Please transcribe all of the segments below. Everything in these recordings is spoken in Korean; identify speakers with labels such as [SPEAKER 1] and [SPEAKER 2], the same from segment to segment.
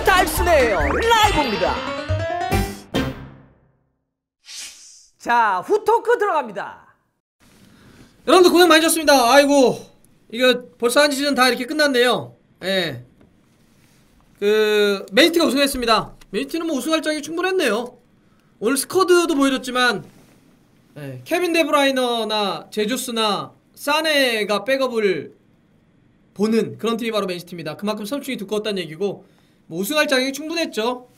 [SPEAKER 1] 달순의 라이브입니다. 자, 후토크 들어갑니다.
[SPEAKER 2] 여러분들 고생 많으셨습니다. 아이고, 이거 벌써 한 시즌 다 이렇게 끝났네요. 예. 맨시티가 우승했습니다. 맨시티는 뭐 우승할 적이 충분했네요. 오늘 스쿼드도 보여줬지만, 예, 케빈 데브라이너나 제주스나 사네가 백업을 보는 그런 팀이 바로 맨시티입니다. 그만큼 선수층이 두꺼웠다는 얘기고, 뭐 우승할 자격이 충분했죠.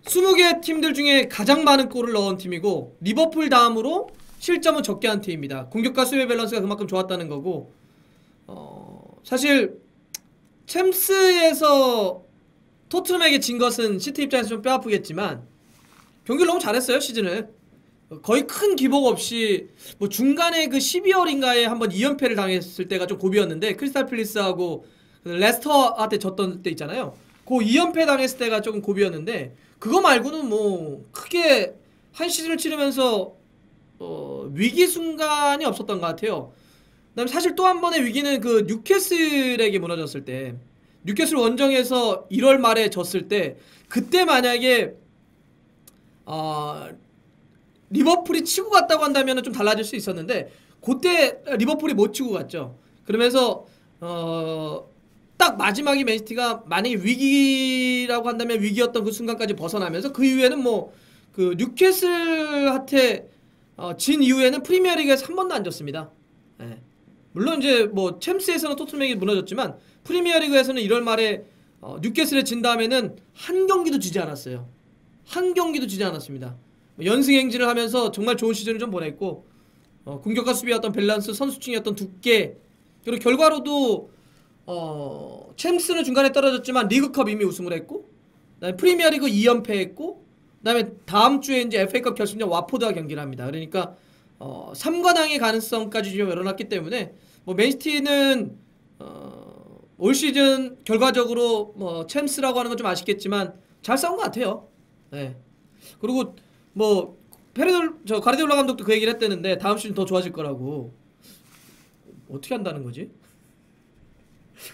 [SPEAKER 2] 20개 팀들 중에 가장 많은 골을 넣은 팀이고, 리버풀 다음으로 실점은 적게 한 팀입니다. 공격과 수비의 밸런스가 그만큼 좋았다는 거고, 사실 챔스에서 토트넘에게 진 것은 시티 입장에서 좀 뼈아프겠지만 경기를 너무 잘했어요. 시즌을 거의 큰 기복 없이, 뭐 중간에 그 12월인가에 한번 2연패를 당했을 때가 좀 고비였는데, 크리스탈 팰리스하고 레스터한테 졌던 때 있잖아요. 그 2연패 당했을 때가 조금 고비였는데, 그거 말고는 뭐 크게 한 시즌을 치르면서 위기 순간이 없었던 것 같아요. 그다음에 사실 또 한 번의 위기는 그 뉴캐슬에게 무너졌을 때, 뉴캐슬 원정에서 1월 말에 졌을 때, 그때 만약에 리버풀이 치고 갔다고 한다면 좀 달라질 수 있었는데, 그때 리버풀이 못 치고 갔죠. 그러면서 딱 마지막에 맨시티가 만약에 위기라고 한다면 위기였던 그 순간까지 벗어나면서, 그 이후에는 뭐 그 뉴캐슬한테 진 이후에는 프리미어리그에서 한 번도 안 졌습니다. 예. 물론 이제 뭐 챔스에서는 토트넘에게 무너졌지만, 프리미어리그에서는 1월 말에 뉴캐슬에 진 다음에는 한 경기도 지지 않았어요. 한 경기도 지지 않았습니다. 연승 행진을 하면서 정말 좋은 시즌을 좀 보냈고, 공격과 수비의 어떤 밸런스, 선수층의 어떤 두께, 그리고 결과로도 챔스는 중간에 떨어졌지만 리그컵 이미 우승을 했고, 그다음에 프리미어리그 2연패 했고, 그다음에 다음 주에 이제 FA컵 결승전 와포드와 경기를 합니다. 그러니까 3관왕의 가능성까지 좀 열어놨기 때문에, 뭐 맨시티는 올 시즌 결과적으로 뭐 챔스라고 하는 건 좀 아쉽겠지만 잘 싸운 것 같아요. 네. 그리고 뭐 가르디올라 감독도 그 얘기를 했다는데, 다음 시즌 더 좋아질 거라고. 어떻게 한다는 거지?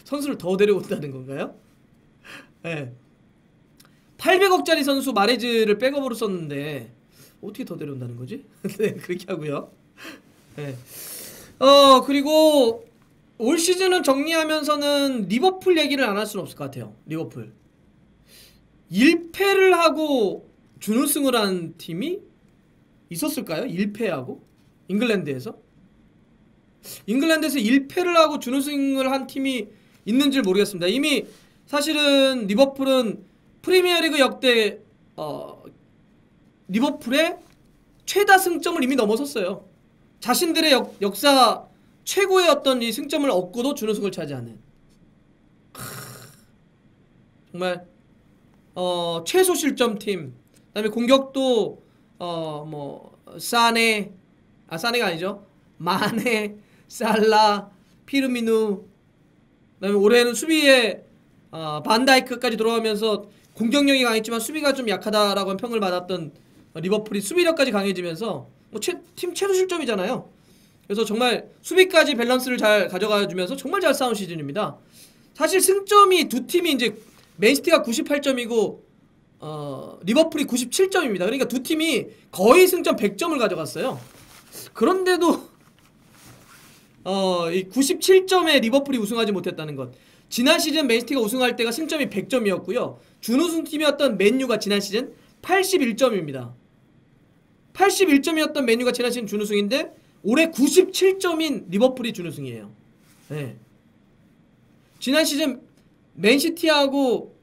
[SPEAKER 2] 선수를 더 데려온다는 건가요? 네. 800억짜리 선수 마레즈를 백업으로 썼는데 어떻게 더 데려온다는 거지? 네, 그렇게 하고요. 네. 그리고 올 시즌은 정리하면서는 리버풀 얘기를 안 할 수는 없을 것 같아요. 리버풀 1패를 하고 준우승을 한 팀이 있었을까요? 1패하고 잉글랜드에서 1패를 하고 준우승을 한 팀이 있는지 모르겠습니다. 이미 사실은 리버풀은 프리미어리그 역대 리버풀의 최다 승점을 이미 넘어섰어요. 자신들의 역사 최고의 어떤 이 승점을 얻고도 준우승을 차지하는, 정말 최소 실점 팀. 그다음에 공격도 뭐 사네가 아니죠, 마네, 살라, 피르미누. 그다음에 올해는 수비에 반다이크까지 들어가면서 공격력이 강했지만 수비가 좀 약하다라고 평을 받았던 리버풀이 수비력까지 강해지면서 뭐 팀 최소 실점이잖아요. 그래서 정말 수비까지 밸런스를 잘 가져가주면서 정말 잘 싸운 시즌입니다. 사실 승점이 두 팀이 이제 맨시티가 98점이고 리버풀이 97점입니다. 그러니까 두 팀이 거의 승점 100점을 가져갔어요. 그런데도 이 97점에 리버풀이 우승하지 못했다는 것. 지난 시즌 맨시티가 우승할 때가 승점이 100점이었고요. 준우승팀이었던 맨유가 지난 시즌 81점입니다. 81점이었던 맨유가 지난 시즌 준우승인데, 올해 97점인 리버풀이 준우승이에요. 네. 지난 시즌 맨시티하고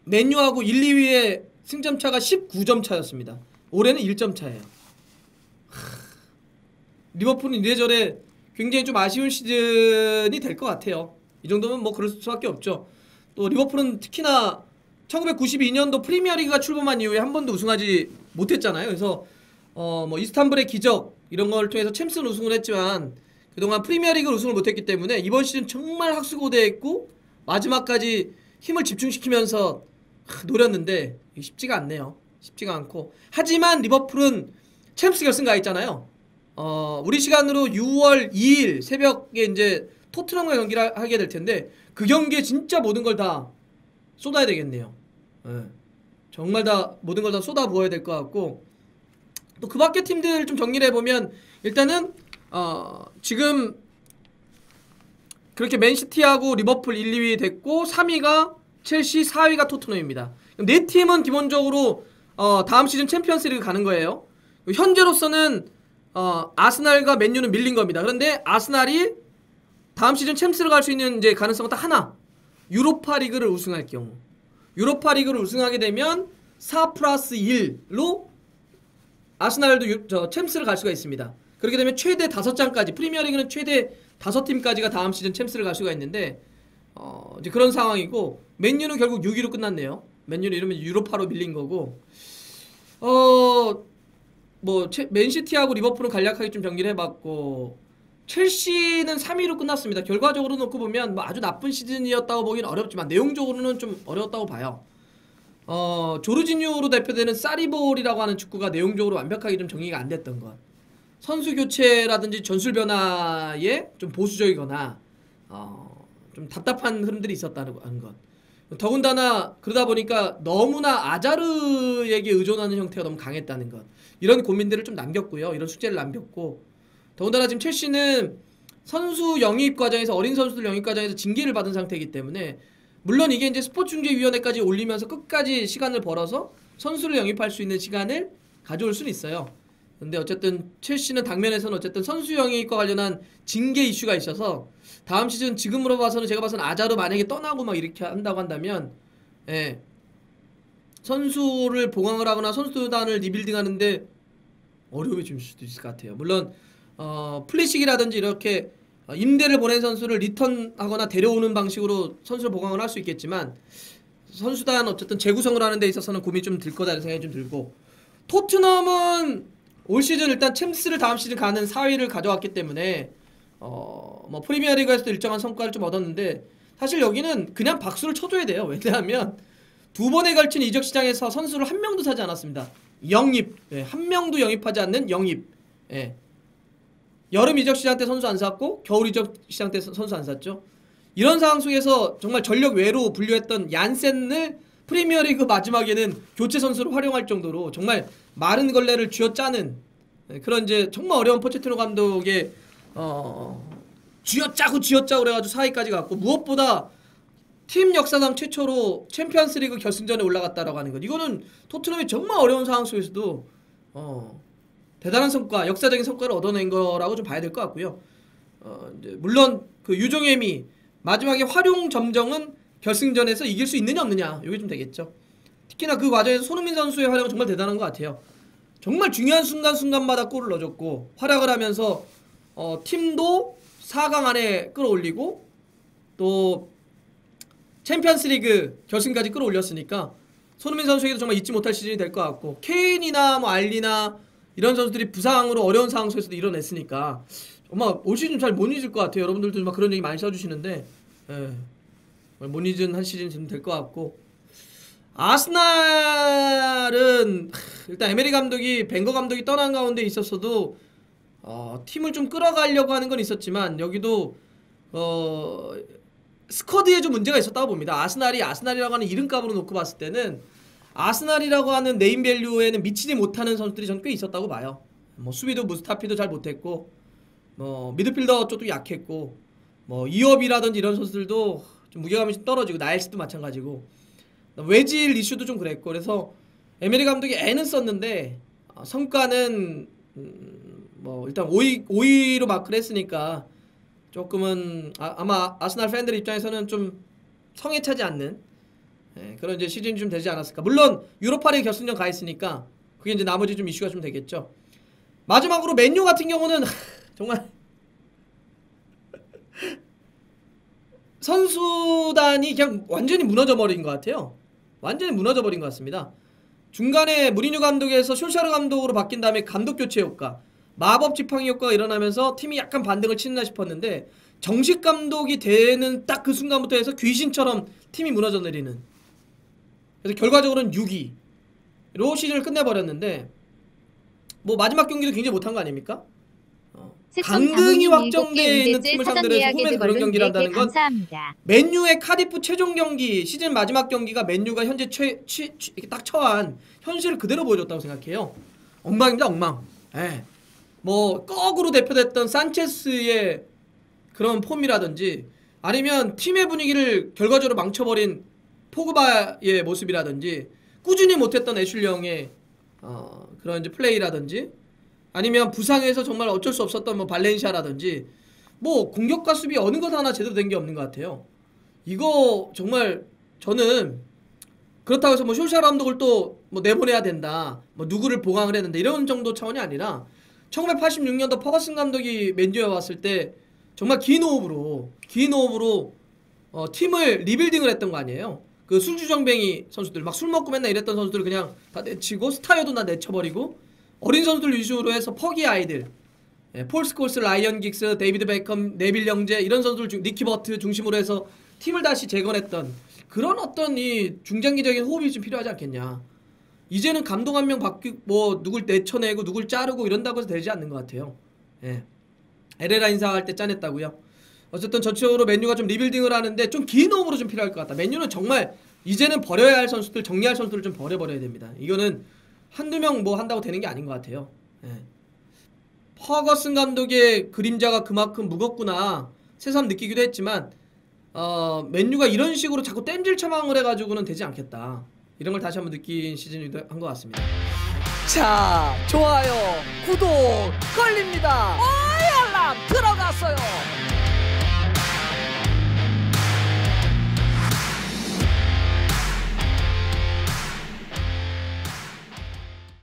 [SPEAKER 2] 맨유하고 1, 2위의 승점 차가 19점 차였습니다. 올해는 1점 차예요. 리버풀은 이래저래 굉장히 좀 아쉬운 시즌이 될 것 같아요. 이 정도면 뭐 그럴 수밖에 없죠. 또 리버풀은 특히나 1992년도 프리미어리그가 출범한 이후에 한 번도 우승하지 못했잖아요. 그래서 뭐 이스탄불의 기적 이런 걸 통해서 챔스는 우승을 했지만, 그동안 프리미어리그 우승을 못했기 때문에 이번 시즌 정말 학수고대했고 마지막까지 힘을 집중시키면서 노렸는데 쉽지가 않네요. 쉽지가 않고. 하지만 리버풀은 챔스 결승 가 있잖아요. 우리 시간으로 6월 2일 새벽에 이제 토트넘과 경기를 하게 될 텐데, 그 경기에 진짜 모든 걸 다 쏟아야 되겠네요. 예. 정말 다 모든 걸 다 쏟아 부어야 될 것 같고, 또 그 밖에 팀들 좀 정리를 해보면 일단은 지금 그렇게 맨시티하고 리버풀 1, 2위 됐고 3위가 첼시, 4위가 토트넘입니다. 네 팀은 기본적으로 다음 시즌 챔피언스리그 가는 거예요. 현재로서는 아스날과 맨유는 밀린 겁니다. 그런데 아스날이 다음 시즌 챔스를 갈 수 있는 이제 가능성은 딱 하나. 유로파리그를 우승할 경우. 유로파리그를 우승하게 되면 4+1로 아스날도 챔스를 갈 수가 있습니다. 그렇게 되면 최대 5장까지, 프리미어리그는 최대 5팀까지가 다음 시즌 챔스를 갈 수가 있는데 이제 그런 상황이고, 맨유는 결국 6위로 끝났네요. 맨유는 이러면 유로파로 밀린 거고, 뭐 맨시티하고 리버풀은 간략하게 좀 정리를 해봤고, 첼시는 3위로 끝났습니다. 결과적으로 놓고 보면 뭐 아주 나쁜 시즌이었다고 보기는 어렵지만 내용적으로는 좀 어려웠다고 봐요. 조르지뉴로 대표되는 사리볼이라고 하는 축구가 내용적으로 완벽하게 좀 정리가 안 됐던 것, 선수 교체라든지 전술 변화에 좀 보수적이거나 좀 답답한 흐름들이 있었다는 것. 더군다나 그러다 보니까 너무나 아자르에게 의존하는 형태가 너무 강했다는 것, 이런 고민들을 좀 남겼고요. 이런 숙제를 남겼고, 더군다나 지금 첼시는 선수 영입 과정에서, 어린 선수들 영입 과정에서 징계를 받은 상태이기 때문에, 물론 이게 이제 스포츠중재위원회까지 올리면서 끝까지 시간을 벌어서 선수를 영입할 수 있는 시간을 가져올 수는 있어요. 근데 어쨌든 첼시는 당면에서는 어쨌든 선수 영입과 관련한 징계 이슈가 있어서 다음 시즌 지금으로 봐서는, 제가 봐서는 아자르 만약에 떠나고 막 이렇게 한다고 한다면, 예, 선수를 보강을 하거나 선수단을 리빌딩하는데 어려움이 좀 있을 수도 있을 것 같아요. 물론 플리식이라든지 이렇게 임대를 보낸 선수를 리턴하거나 데려오는 방식으로 선수를 보강을 할 수 있겠지만, 선수단 어쨌든 재구성을 하는 데 있어서는 고민이 좀 들 거다라는 생각이 좀 들고, 토트넘은 올 시즌 일단 챔스를 다음 시즌 가는 4위를 가져왔기 때문에 뭐 프리미어리그에서도 일정한 성과를 좀 얻었는데, 사실 여기는 그냥 박수를 쳐줘야 돼요. 왜냐하면 두 번에 걸친 이적 시장에서 선수를 한 명도 사지 않았습니다. 영입, 예, 한 명도 영입하지 않는 영입. 예. 여름 이적 시장 때 선수 안 샀고 겨울 이적 시장 때 선수 안 샀죠. 이런 상황 속에서 정말 전력 외로 분류했던 얀센을 프리미어리그 마지막에는 교체 선수로 활용할 정도로 정말 마른 걸레를 쥐어짜는 그런 이제 정말 어려운 포체티노 감독의 쥐어짜고 그래가지고 4위까지 갔고, 무엇보다 팀 역사상 최초로 챔피언스리그 결승전에 올라갔다라고 하는 것, 이거는 토트넘이 정말 어려운 상황 속에서도 대단한 성과, 역사적인 성과를 얻어낸 거라고 좀 봐야 될 것 같고요. 이제 물론 그 유종혜미 마지막에 활용 점정은 결승전에서 이길 수 있느냐 없느냐, 이게 좀 되겠죠. 특히나 그 과정에서 손흥민 선수의 활약은 정말 대단한 것 같아요. 정말 중요한 순간순간마다 골을 넣어줬고 활약을 하면서 팀도 4강 안에 끌어올리고 또 챔피언스리그 결승까지 끌어올렸으니까 손흥민 선수에게도 정말 잊지 못할 시즌이 될 것 같고, 케인이나 뭐 알리나 이런 선수들이 부상으로 어려운 상황 속에서도 이뤄냈으니까 정말 올 시즌 잘 못 잊을 것 같아요. 여러분들도 막 그런 얘기 많이 써주시는데, 예, 못 잊은 한 시즌 될 것 같고, 아스날은 일단 에메리 감독이, 벵거 감독이 떠난 가운데 있었어도 팀을 좀 끌어가려고 하는 건 있었지만, 여기도 스쿼드에 좀 문제가 있었다고 봅니다. 아스날이라고 하는 이름값으로 놓고 봤을 때는 아스날이라고 하는 네임밸류에는 미치지 못하는 선수들이 전 꽤 있었다고 봐요. 뭐 수비도 무스타피도 잘 못했고, 뭐 미드필더 쪽도 약했고, 뭐 이업이라든지 이런 선수들도 좀 무게감이 좀 떨어지고, 나일스도 마찬가지고, 외질 이슈도 좀 그랬고, 그래서 에메리 감독이 애는 썼는데 성과는 뭐 일단 5위로 마크를 했으니까 조금은 아마 아스날 팬들 입장에서는 좀 성에 차지 않는, 예, 그런 이제 시즌이 좀 되지 않았을까. 물론 유로파리그 결승전 가 있으니까 그게 이제 나머지 좀 이슈가 좀 되겠죠. 마지막으로 맨유 같은 경우는 정말 선수단이 그냥 완전히 무너져 버린 것 같아요. 완전히 무너져 버린 것 같습니다. 중간에 무리뉴 감독에서 솔샤르 감독으로 바뀐 다음에 감독 교체 효과, 마법 지팡이 효과가 일어나면서 팀이 약간 반등을 치나 싶었는데, 정식 감독이 되는 딱 그 순간부터 해서 귀신처럼 팀이 무너져 내리는, 그래서 결과적으로는 6위로 시즌을 끝내버렸는데, 뭐 마지막 경기도 굉장히 못한 거 아닙니까? 강등이 확정되어 있는 팀을 상대로 해서 홈에서 그런 경기를 한다는 건 맨유의 카디프 최종 경기 시즌 마지막 경기가 맨유가 현재 이렇게 딱 처한 현실을 그대로 보여줬다고 생각해요. 엉망입니다, 엉망. 예. 뭐 거꾸로 대표됐던 산체스의 그런 폼이라든지 아니면 팀의 분위기를 결과적으로 망쳐버린 포그바의 모습이라든지 꾸준히 못했던 애슐리 형의 그런 이제 플레이라든지 아니면 부상에서 정말 어쩔 수 없었던 뭐 발렌시아라든지 뭐 공격과 수비 어느 것 하나 제대로 된 게 없는 것 같아요. 이거 정말 저는 그렇다고 해서 뭐 숄샤 감독을 또 뭐 내보내야 된다, 뭐 누구를 보강을 해야 된다 이런 정도 차원이 아니라 1986년도 퍼거슨 감독이 맨유에 왔을 때 정말 긴 호흡으로 팀을 리빌딩을 했던 거 아니에요. 그 술주정뱅이 선수들 막 술 먹고 맨날 이랬던 선수들 그냥 다 내치고 스타여도 다 내쳐버리고 어린 선수들 위주로 해서 퍼기 아이들, 폴 스콜스, 라이언 긱스, 데이비드 베컴, 네빌 영재 이런 선수들 니키 버트 중심으로 해서 팀을 다시 재건했던 그런 어떤 이 중장기적인 호흡이 좀 필요하지 않겠냐. 이제는 감독 한 명 바뀌고 뭐 누굴 내쳐내고 누굴 자르고 이런다고 해서 되지 않는 것 같아요. 에레라 인사할 때 짠했다고요. 어쨌든 전체적으로 맨유가 좀 리빌딩을 하는데 좀 긴 호흡으로 좀 필요할 것 같다. 맨유는 정말 이제는 버려야 할 선수들, 정리할 선수들을 좀 버려야 됩니다. 이거는 한두 명 뭐 한다고 되는 게 아닌 것 같아요. 퍼거슨 감독의 그림자가 그만큼 무겁구나 새삼 느끼기도 했지만 맨유가 이런 식으로 자꾸 땜질 처방을 해가지고는 되지 않겠다. 이런 걸 다시 한번 느낀 시즌이기도 한 것 같습니다.
[SPEAKER 1] 자, 좋아요, 구독 걸립니다. 알람 들어갔어요.